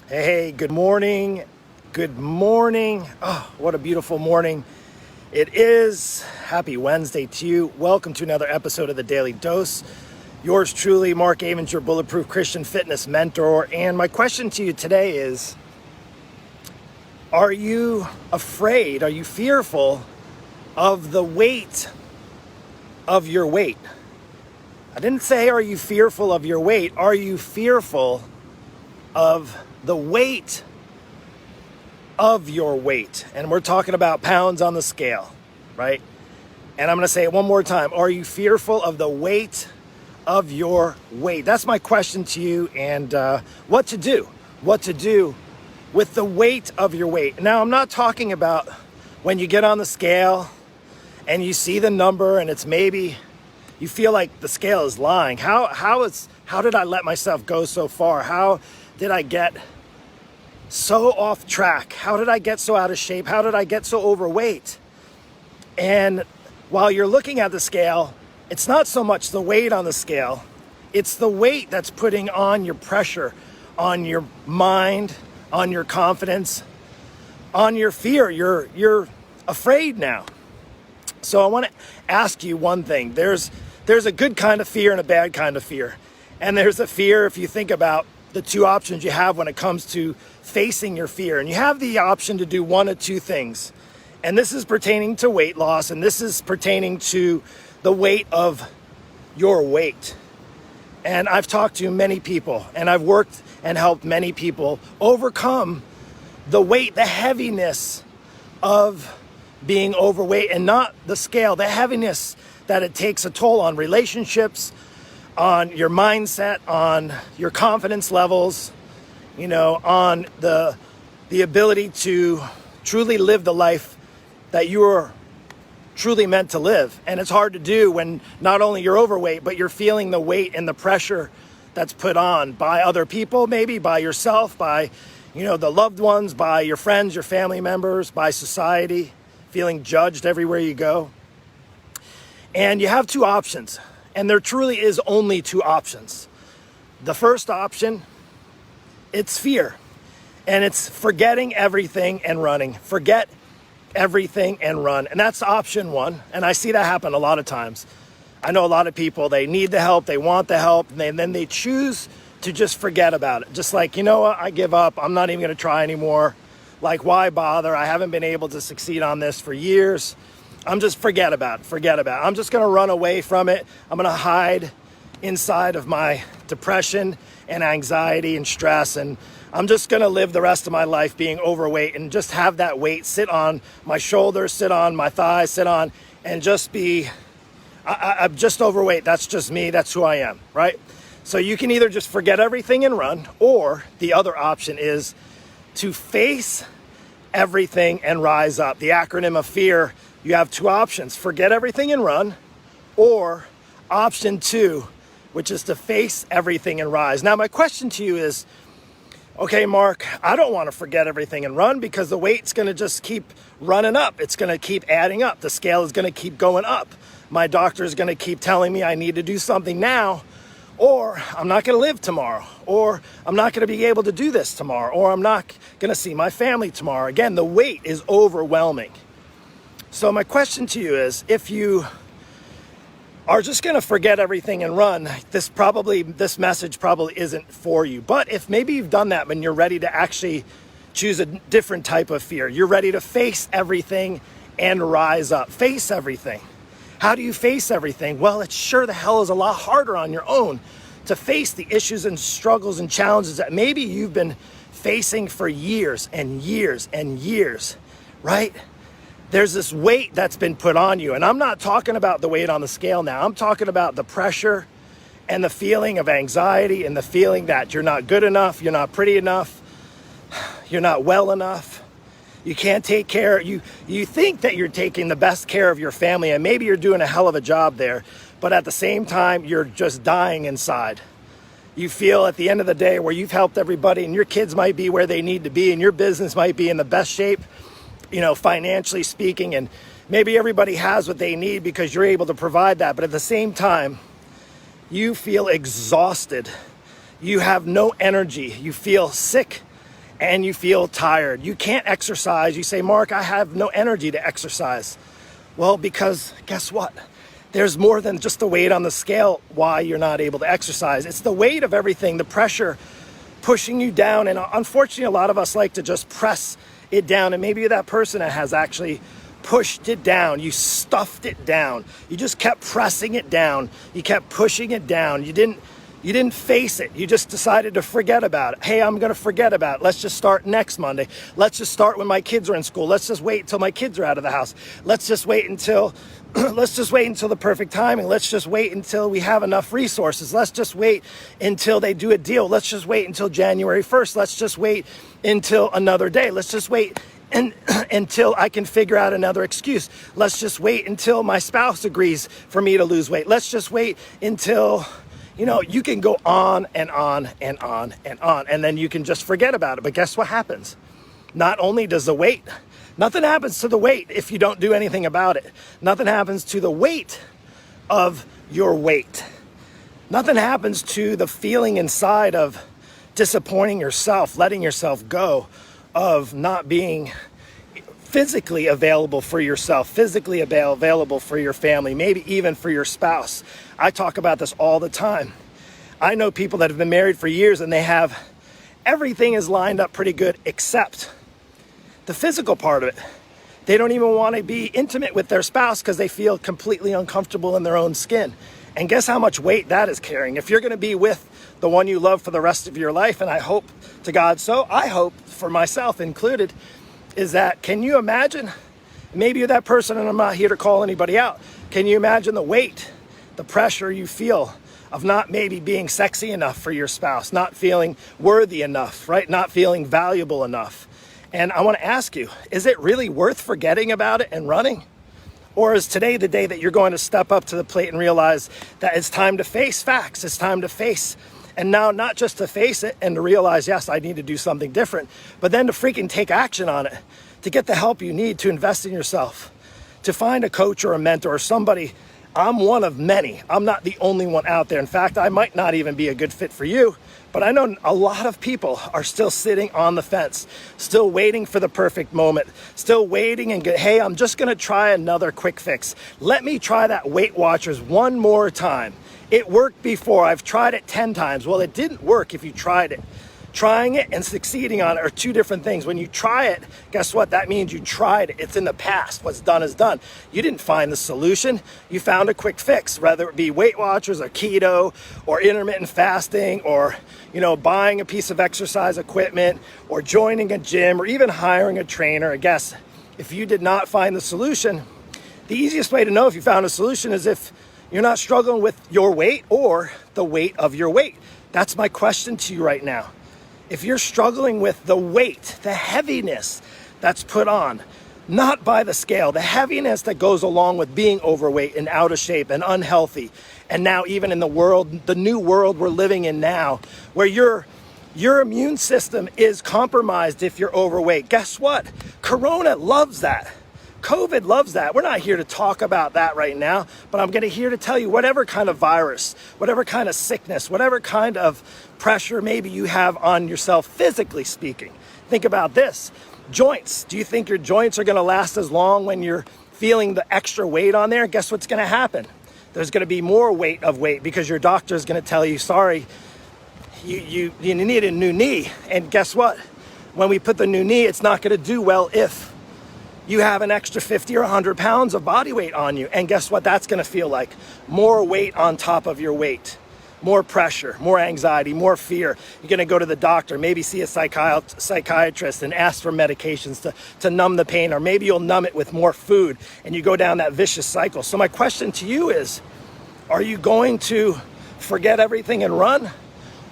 Hey, good morning. Good morning. Oh, what a beautiful morning it is. Happy Wednesday to you. Welcome to another episode of The Daily Dose. Yours truly, Mark Avens, your Bulletproof Christian Fitness mentor. And my question to you today is, are you afraid? Are you fearful of the weight of your weight? I didn't say, are you fearful of your weight? Are you fearful of the weight of your weight? And we're talking about pounds on the scale, right? And I'm going to say it one more time. Are you fearful of the weight of your weight? That's my question to you, and what to do with the weight of your weight. Now, I'm not talking about when you get on the scale and you see the number and it's maybe you feel like the scale is lying. How did I let myself go so far? How did I get so off track? How did I get so out of shape? How did I get so overweight? And while you're looking at the scale, it's not so much the weight on the scale, it's the weight that's putting on your pressure, on your mind, on your confidence, on your fear. You're afraid now. So I want to ask you one thing. There's a good kind of fear and a bad kind of fear. And there's a fear, if you think about the two options you have when it comes to facing your fear. And you have the option to do one of two things. And this is pertaining to weight loss, and this is pertaining to the weight of your weight. And I've talked to many people, and I've worked and helped many people overcome the weight, the heaviness of being overweight, and not the scale, the heaviness that it takes a toll on relationships, on your mindset, on your confidence levels, on the ability to truly live the life that you're truly meant to live. And it's hard to do when not only you're overweight, but you're feeling the weight and the pressure that's put on by other people, maybe by yourself, by, the loved ones, by your friends, your family members, by society, feeling judged everywhere you go. And you have two options. And there truly is only two options. The first option, it's fear. And it's forgetting everything and running. Forget everything and run. And that's option one. And I see that happen a lot of times. I know a lot of people, they need the help, they want the help, and then they choose to just forget about it. Just like, what, I give up. I'm not even going to try anymore. Like, why bother? I haven't been able to succeed on this for years. I'm just forget about it. I'm just going to run away from it. I'm going to hide inside of my depression and anxiety and stress. And I'm just going to live the rest of my life being overweight and just have that weight sit on my shoulders, sit on my thighs, sit on, and just be, I'm just overweight. That's just me. That's who I am, right? So you can either just forget everything and run, or the other option is to face everything and rise up. The acronym of FEAR, you have two options: forget everything and run, or option two, which is to face everything and rise. Now, my question to you is, okay, Mark, I don't want to forget everything and run because the weight's going to just keep running up. It's going to keep adding up. The scale is going to keep going up. My doctor is going to keep telling me I need to do something now, or I'm not going to live tomorrow, or I'm not going to be able to do this tomorrow, or I'm not going to see my family tomorrow. Again, the weight is overwhelming. So my question to you is, if you are just going to forget everything and run, this message probably isn't for you. But if maybe you've done that and you're ready to actually choose a different type of fear, you're ready to face everything and rise up. Face everything. How do you face everything? Well, it sure the hell is a lot harder on your own to face the issues and struggles and challenges that maybe you've been facing for years and years and years, right? There's this weight that's been put on you. And I'm not talking about the weight on the scale now. I'm talking about the pressure and the feeling of anxiety and the feeling that you're not good enough, you're not pretty enough, you're not well enough, you can't take care. You think that you're taking the best care of your family, and maybe you're doing a hell of a job there, but at the same time, you're just dying inside. You feel at the end of the day where you've helped everybody and your kids might be where they need to be and your business might be in the best shape, financially speaking, and maybe everybody has what they need because you're able to provide that. But at the same time, you feel exhausted. You have no energy. You feel sick and you feel tired. You can't exercise. You say, Mark, I have no energy to exercise. Well, because guess what? There's more than just the weight on the scale why you're not able to exercise. It's the weight of everything, the pressure pushing you down. And unfortunately, a lot of us like to just press it down. And maybe you're that person that has actually pushed it down. You stuffed it down. You just kept pressing it down. You kept pushing it down. You didn't face it. You just decided to forget about it. Hey, I'm going to forget about it. Let's just start next Monday. Let's just start when my kids are in school. Let's just wait until my kids are out of the house. Let's just wait until the perfect timing. Let's just wait until we have enough resources. Let's just wait until they do a deal. Let's just wait until January 1st. Let's just wait until another day. Let's just wait until I can figure out another excuse. Let's just wait until my spouse agrees for me to lose weight. Let's just wait until, you can go on and on and on and on, and then you can just forget about it. But guess what happens? Not only does nothing happens to the weight if you don't do anything about it. Nothing happens to the weight of your weight. Nothing happens to the feeling inside of disappointing yourself, letting yourself go, of not being physically available for yourself, physically available for your family, maybe even for your spouse. I talk about this all the time. I know people that have been married for years and everything is lined up pretty good except the physical part of it. They don't even want to be intimate with their spouse because they feel completely uncomfortable in their own skin. And guess how much weight that is carrying? If you're going to be with the one you love for the rest of your life, and I hope to God so, I hope for myself included, is that, can you imagine? Maybe you're that person, and I'm not here to call anybody out. Can you imagine the weight, the pressure you feel of not maybe being sexy enough for your spouse, not feeling worthy enough, right? Not feeling valuable enough. And I want to ask you, is it really worth forgetting about it and running? Or is today the day that you're going to step up to the plate and realize that it's time to face facts? It's time to face, and now not just to face it and to realize, yes, I need to do something different, but then to freaking take action on it, to get the help you need, to invest in yourself, to find a coach or a mentor or somebody. I'm one of many. I'm not the only one out there. In fact, I might not even be a good fit for you, but I know a lot of people are still sitting on the fence, still waiting for the perfect moment, still waiting and hey, I'm just going to try another quick fix. Let me try that Weight Watchers one more time. It worked before. I've tried it 10 times. Well, it didn't work if you tried it. Trying it and succeeding on it are two different things. When you try it, guess what? That means you tried it. It's in the past. What's done is done. You didn't find the solution. You found a quick fix, whether it be Weight Watchers or keto or intermittent fasting or, buying a piece of exercise equipment or joining a gym or even hiring a trainer. I guess if you did not find the solution, the easiest way to know if you found a solution is if you're not struggling with your weight or the weight of your weight. That's my question to you right now. If you're struggling with the weight, the heaviness that's put on, not by the scale, the heaviness that goes along with being overweight and out of shape and unhealthy, and now even in the new world we're living in now, where your immune system is compromised if you're overweight. Guess what? Corona loves that. COVID loves that. We're not here to talk about that right now, but I'm here to tell you whatever kind of virus, whatever kind of sickness, whatever kind of pressure maybe you have on yourself physically speaking. Think about this. Joints. Do you think your joints are going to last as long when you're feeling the extra weight on there? Guess what's going to happen? There's going to be more weight because your doctor is going to tell you, sorry, you need a new knee. And guess what? When we put the new knee, it's not going to do well if you have an extra 50 or 100 pounds of body weight on you. And guess what that's going to feel like? More weight on top of your weight. More pressure, more anxiety, more fear. You're going to go to the doctor, maybe see a psychiatrist and ask for medications to numb the pain, or maybe you'll numb it with more food and you go down that vicious cycle. So my question to you is, are you going to forget everything and run,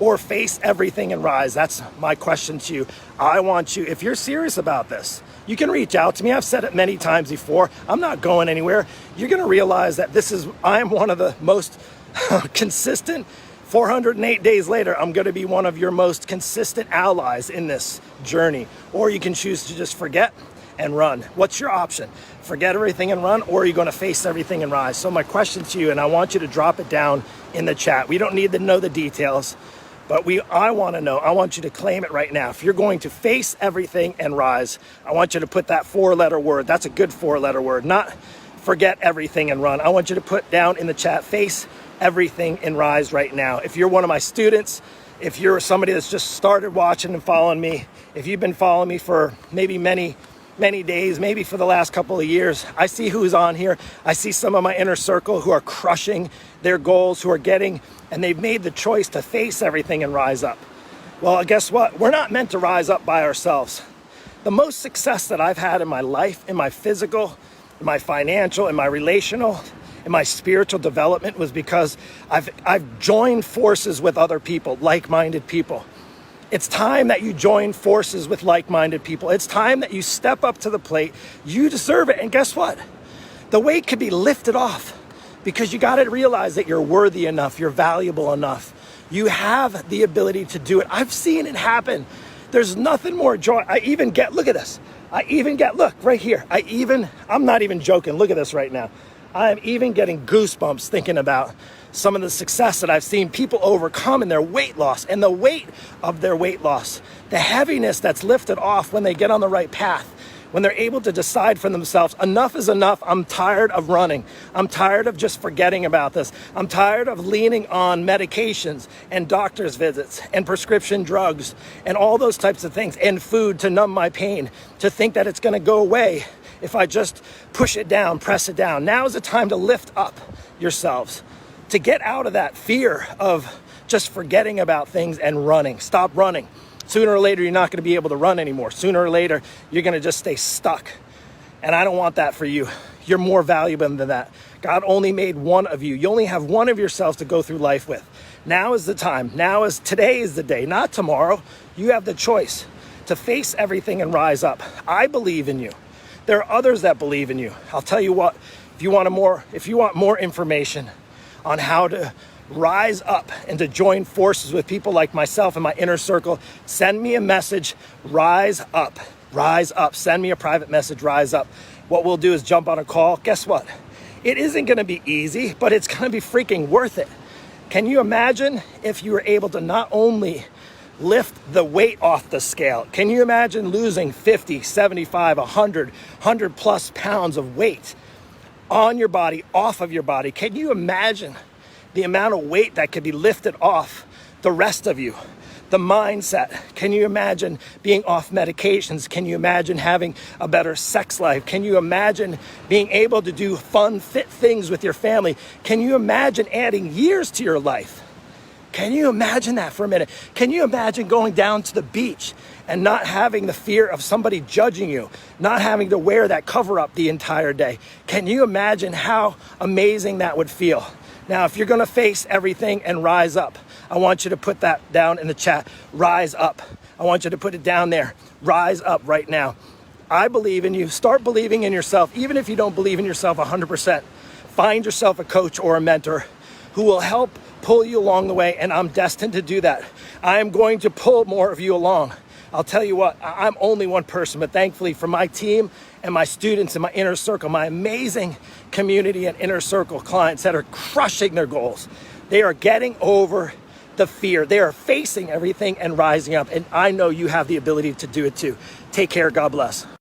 or face everything and rise? That's my question to you. I want you, if you're serious about this, you can reach out to me. I've said it many times before. I'm not going anywhere. You're going to realize that I'm one of the most consistent. 408 days later, I'm going to be one of your most consistent allies in this journey. Or you can choose to just forget and run. What's your option? Forget everything and run, or are you going to face everything and rise? So my question to you, and I want you to drop it down in the chat. We don't need to know the details. But I want to know, I want you to claim it right now. If you're going to face everything and rise, I want you to put that 4-letter word. That's a good 4-letter word, not forget everything and run. I want you to put down in the chat, face everything and rise right now. If you're one of my students, if you're somebody that's just started watching and following me, if you've been following me for maybe many days, maybe for the last couple of years, I see who's on here. I see some of my inner circle who are crushing their goals, who are getting, and they've made the choice to face everything and rise up. Well, guess what? We're not meant to rise up by ourselves. The most success that I've had in my life, in my physical, in my financial, in my relational, in my spiritual development was because I've joined forces with other people, like-minded people. It's time that you join forces with like-minded people. It's time that you step up to the plate. You deserve it. And guess what? The weight can be lifted off because you got to realize that you're worthy enough. You're valuable enough. You have the ability to do it. I've seen it happen. There's nothing more joy. Look at this. Look right here. I'm not even joking. Look at this right now. I'm even getting goosebumps thinking about some of the success that I've seen people overcome in their weight loss and the weight of their weight loss, the heaviness that's lifted off when they get on the right path, when they're able to decide for themselves, enough is enough. I'm tired of running. I'm tired of just forgetting about this. I'm tired of leaning on medications and doctor's visits and prescription drugs and all those types of things and food to numb my pain, to think that it's going to go away if I just push it down, press it down. Now is the time to lift up yourselves, to get out of that fear of just forgetting about things and running. Stop running. Sooner or later, you're not going to be able to run anymore. Sooner or later, you're going to just stay stuck. And I don't want that for you. You're more valuable than that. God only made one of you. You only have one of yourselves to go through life with. Now is the time. Today is the day, not tomorrow. You have the choice to face everything and rise up. I believe in you. There are others that believe in you. I'll tell you what, if you want more information on how to rise up and to join forces with people like myself in my inner circle, send me a message, rise up, send me a private message, rise up. What we'll do is jump on a call. Guess what? It isn't going to be easy, but it's going to be freaking worth it. Can you imagine if you were able to not only lift the weight off the scale? Can you imagine losing 50, 75, 100 plus pounds of weight on your body, off of your body? Can you imagine the amount of weight that could be lifted off the rest of you? The mindset. Can you imagine being off medications? Can you imagine having a better sex life? Can you imagine being able to do fun, fit things with your family? Can you imagine adding years to your life? Can you imagine that for a minute? Can you imagine going down to the beach and not having the fear of somebody judging you, not having to wear that cover up the entire day? Can you imagine how amazing that would feel? Now, if you're going to face everything and rise up, I want you to put that down in the chat. Rise up. I want you to put it down there. Rise up right now. I believe in you. Start believing in yourself. Even if you don't believe in yourself 100%, find yourself a coach or a mentor who will help pull you along the way, and I'm destined to do that. I am going to pull more of you along. I'll tell you what, I'm only one person, but thankfully for my team and my students and my inner circle, my amazing community and inner circle clients that are crushing their goals, they are getting over the fear. They are facing everything and rising up, and I know you have the ability to do it too. Take care. God bless.